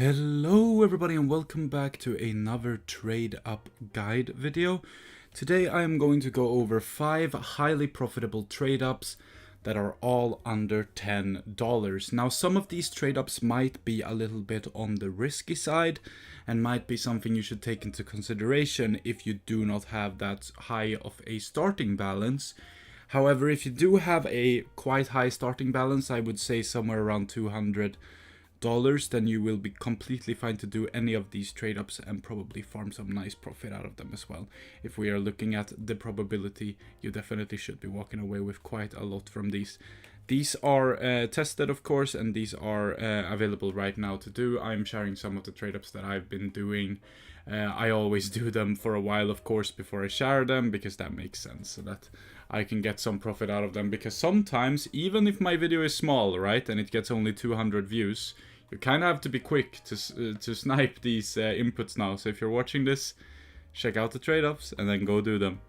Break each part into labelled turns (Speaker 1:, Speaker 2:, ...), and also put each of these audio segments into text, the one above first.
Speaker 1: Hello everybody and welcome back to another trade up guide video. Today I am going to go over 5 highly profitable trade ups that are all under $10. Now some of these trade ups might be a little bit on the risky side and might be something you should take into consideration if you do not have that high of a starting balance. However, if you do have a quite high starting balance, I would say somewhere around $200, then you will be completely fine to do any of these trade ups and probably farm some nice profit out of them as well. If we are looking at the probability, you definitely should be walking away with quite a lot from these. These are tested, of course, and these are available right now to do. I'm sharing some of the trade ups that I've been doing. I always do them for a while, of course, before I share them, because that makes sense, so that I can get some profit out of them. Because sometimes, even if my video is small, right, and it gets only 200 views, you kind of have to be quick to snipe these inputs now. So if you're watching this, check out the trade ups and then go do them.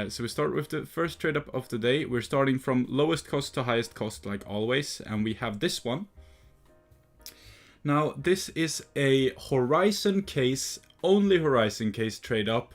Speaker 1: So we start with the first trade up of the day. We're starting from lowest cost to highest cost, like always, and we have this one. Now this is a Horizon case, only Horizon case trade up.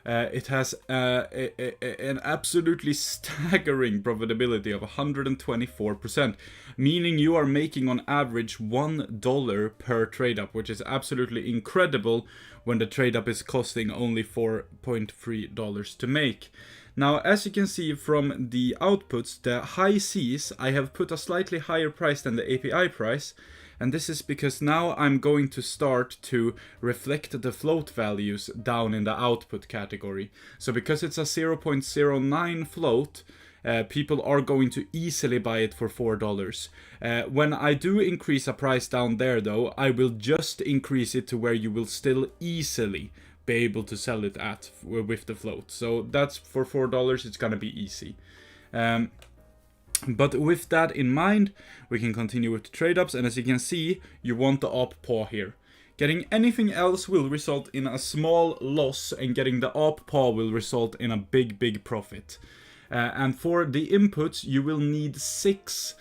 Speaker 1: It has an absolutely staggering profitability of 124%, meaning you are making on average $1 per trade up, which is absolutely incredible when the trade up is costing only $4.3 to make. Now, as you can see from the outputs, the high Cs, I have put a slightly higher price than the API price. And this is because now I'm going to start to reflect the float values down in the output category. So because it's a 0.09 float, people are going to easily buy it for $4. When I do increase a price down there though, I will just increase it to where you will still easily be able to sell it at with the float. So that's for $4, it's gonna be easy. But with that in mind, we can continue with the trade ups, and as you can see, you want the Uppaw here. Getting anything else will result in a small loss, and getting the Uppaw will result in a big profit. And for the inputs, you will need 6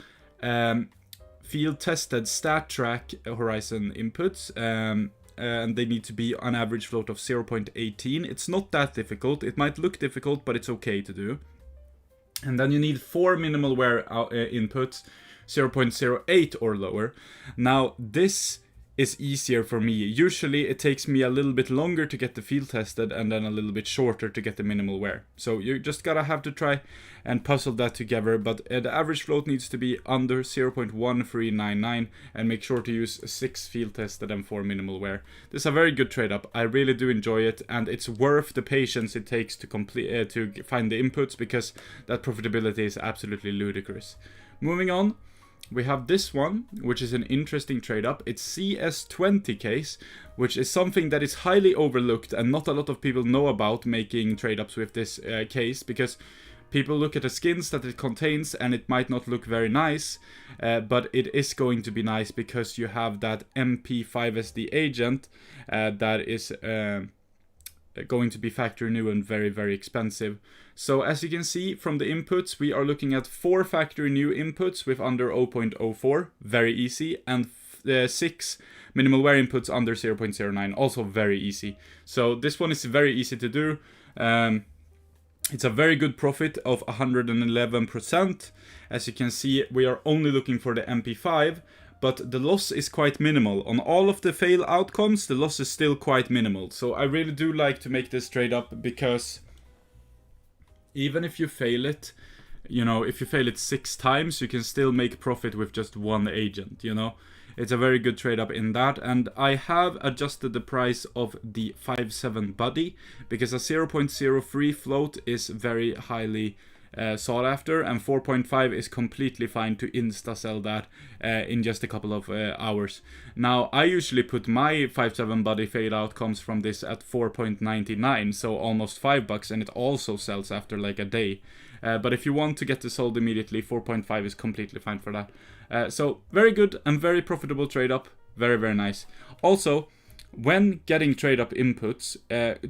Speaker 1: field tested stat track Horizon inputs, and they need to be on average float of 0.18. It's not that difficult. It might look difficult, but it's okay to do. And then you need 4 minimal wear inputs, 0.08 or lower. Now this is easier for me. Usually it takes me a little bit longer to get the field tested and then a little bit shorter to get the minimal wear. So you just gotta have to try and puzzle that together. But the average float needs to be under 0.1399 and make sure to use 6 field tested and 4 minimal wear. This is a very good trade up. I really do enjoy it, and it's worth the patience it takes to complete to find the inputs, because that profitability is absolutely ludicrous. Moving on, we have this one, which is an interesting trade up. It's CS20 Case, which is something that is highly overlooked and not a lot of people know about making trade ups with this case, because people look at the skins that it contains and it might not look very nice, but it is going to be nice because you have that MP5SD agent that is going to be factory new and very expensive. So as you can see from the inputs, we are looking at 4 factory new inputs with under 0.04, very easy, and 6 minimal wear inputs under 0.09, also very easy. So this one is very easy to do. It's a very good profit of 111%. As you can see, we are only looking for the MP5, but the loss is quite minimal. On all of the fail outcomes, the loss is still quite minimal. So I really do like to make this trade up, because even if you fail it, you know, if you fail it 6 times, you can still make profit with just 1 agent, you know. It's a very good trade up in that, and I have adjusted the price of the 5.7 buddy, because a 0.03 float is very highly sought after, and 4.5 is completely fine to insta sell that in just a couple of hours. Now I usually put my 5.7 buddy fail outcomes from this at 4.99, so almost $5, and it also sells after like a day. But if you want to get this sold immediately, 4.5 is completely fine for that. So very good and very profitable trade up, very nice. Also, when getting trade up inputs,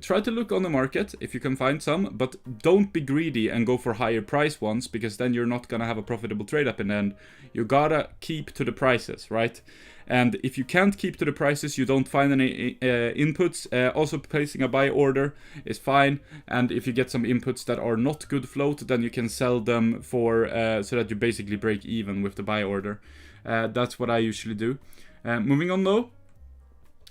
Speaker 1: try to look on the market if you can find some, but don't be greedy and go for higher price ones, because then you're not gonna have a profitable trade up in the end. You gotta keep to the prices, right? And if you can't keep to the prices, you don't find any inputs, also placing a buy order is fine. And if you get some inputs that are not good float, then you can sell them for so that you basically break even with the buy order. That's what I usually do. Moving on though,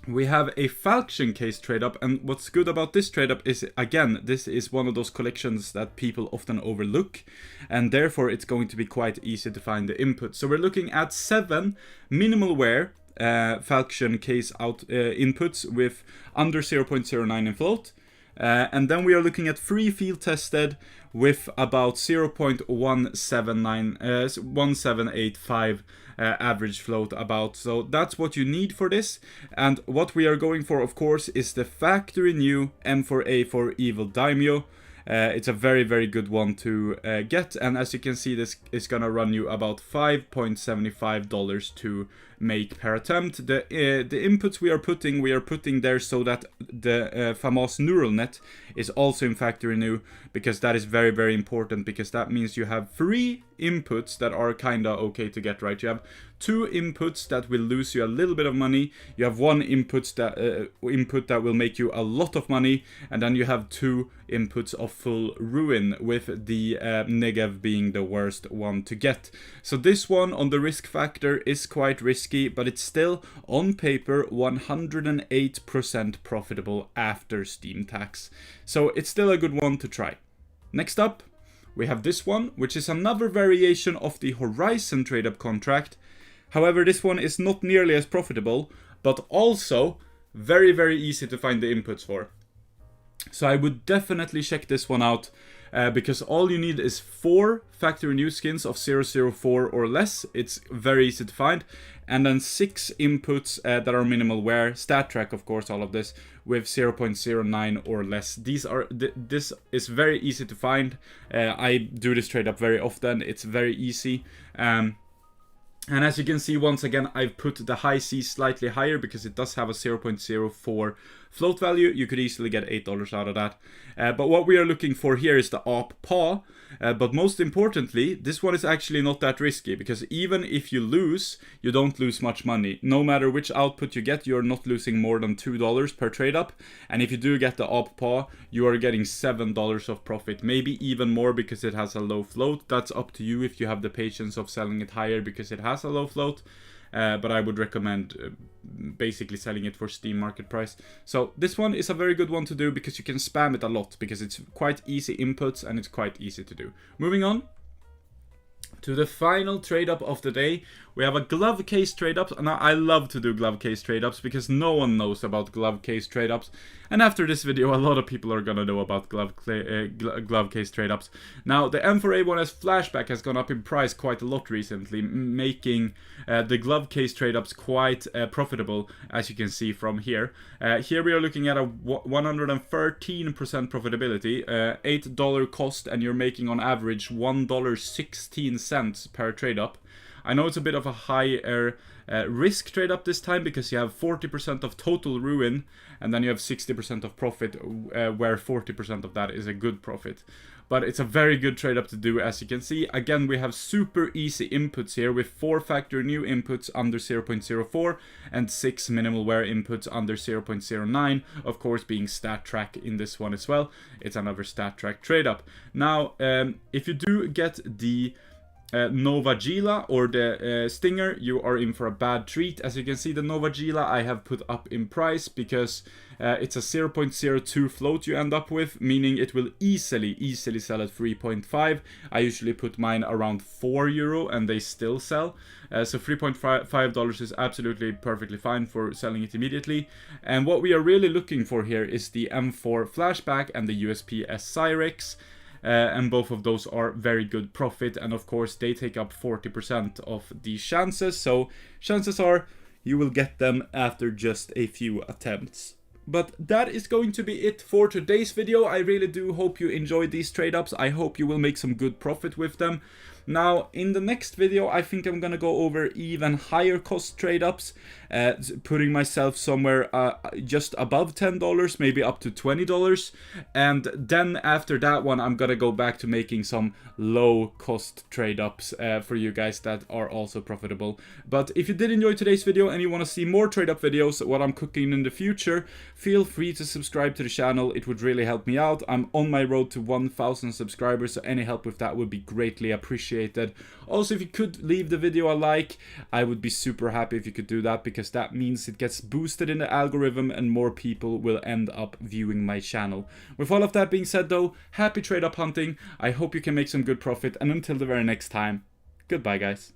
Speaker 1: we have a Falchion case trade up, and what's good about this trade up is, again, this is one of those collections that people often overlook, and therefore it's going to be quite easy to find the input. So we're looking at 7 minimal wear Falchion case inputs with under 0.09 in float. And then we are looking at 3 field tested with about 0.1785 average float about. So that's what you need for this. And what we are going for, of course, is the factory new M4A4 Evil Daimyo. It's a very, very good one to get, and as you can see, this is gonna run you about $5.75 to make per attempt. The inputs we are putting there so that the FAMAS neural net is also in factory new, because that is very, very important, because that means you have 3 inputs that are kinda okay to get right. You have 2 inputs that will lose you a little bit of money, you have 1 input that will make you a lot of money, and then you have 2 inputs of full ruin, with the Negev being the worst one to get. So this one on the risk factor is quite risky, but it's still on paper 108% profitable after Steam tax. So it's still a good one to try. Next up, we have this one, which is another variation of the Horizon trade-up contract. However, this one is not nearly as profitable, but also very, very easy to find the inputs for. So I would definitely check this one out, because all you need is 4 factory new skins of 004 or less. It's very easy to find. And then 6 inputs that are minimal wear, stat track of course, all of this, with 0.09 or less. This is very easy to find. I do this trade up very often. It's very easy. And as you can see, once again, I've put the high C slightly higher because it does have a 0.04 float value. You could easily get $8 out of that. But what we are looking for here is the Uppaw. But most importantly, this one is actually not that risky, because even if you lose, you don't lose much money. No matter which output you get, you're not losing more than $2 per trade up. And if you do get the Uppaw, you are getting $7 of profit, maybe even more because it has a low float. That's up to you if you have the patience of selling it higher because it has a low float. But I would recommend basically selling it for Steam market price. So this one is a very good one to do because you can spam it a lot, because it's quite easy inputs and it's quite easy to do. Moving on to the final trade up of the day, we have a glove case trade ups. And I love to do glove case trade ups because no one knows about glove case trade ups. And after this video, a lot of people are gonna know about glove case trade ups. Now, the M4A1S flashback has gone up in price quite a lot recently, making the glove case trade ups quite profitable, as you can see from here. Here we are looking at a 113% profitability, $8 cost, and you're making on average $1.16 per trade up. I know it's a bit of a higher risk trade up this time, because you have 40% of total ruin and then you have 60% of profit, where 40% of that is a good profit. But it's a very good trade up to do, as you can see. Again, we have super easy inputs here with 4 factory new inputs under 0.04 and 6 minimal wear inputs under 0.09, of course being stat track in this one as well. It's another stat track trade up. Now, if you do get the Nova Gila or the Stinger, you are in for a bad treat. As you can see, the Nova Gila I have put up in price because it's a 0.02 float you end up with, meaning it will easily sell at 3.5. I usually put mine around €4 and they still sell. So $3.5 is absolutely perfectly fine for selling it immediately. And what we are really looking for here is the M4 flashback and the USP S Cyrex. And both of those are very good profit, and of course they take up 40% of the chances, so chances are you will get them after just a few attempts. But that is going to be it for today's video. I really do hope you enjoyed these trade ups. I hope you will make some good profit with them. Now, in the next video, I think I'm gonna go over even higher cost trade ups, putting myself somewhere just above $10, maybe up to $20. And then after that one, I'm gonna go back to making some low cost trade ups for you guys that are also profitable. But if you did enjoy today's video and you want to see more trade up videos, what I'm cooking in the future, feel free to subscribe to the channel. It would really help me out. I'm on my road to 1,000 subscribers, so any help with that would be greatly appreciated. Also, if you could leave the video a like, I would be super happy if you could do that, because that means it gets boosted in the algorithm and more people will end up viewing my channel. With all of that being said though, happy trade up hunting. I hope you can make some good profit, and until the very next time, goodbye guys.